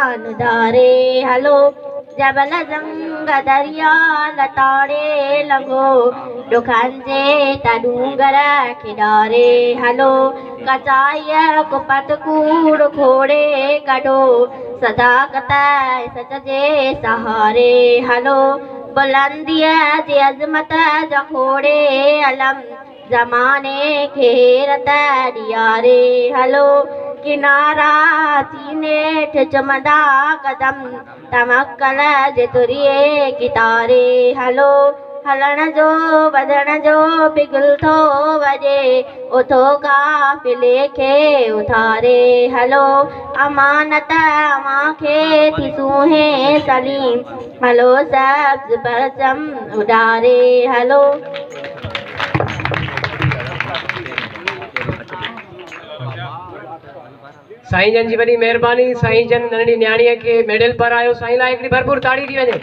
मान धारे हलो। जबल जंग दरिया लताड़े लंगो दुखंजे तडूंगर खिडारे हलो। कचाई कुपत कूड़ खोड़े कढो सदाकत सच जे सहारे हलो। बुलंदीअ जे अज़मत जखोड़े अलम ज़माने खे रत ॾियारे हलो। किनारा सीने चुमंदा कदम तमक्कल जे तुरिए कितारे हलो। हलण जो वधण जो पिघल थो वॼे उथो काफ़िले खे उथारे हलो। अमानत अव्हां खे थी सूंहे सलीम हलो। सब्ज़ परचम उॾारे हलो। साईं जन जी वॾी महिरबानी। साईं जन नंढड़ी न्याणीअ खे मेडल पर आयो। साईं लाइ हिकिड़ी भरपूर ताड़ी थी वञे।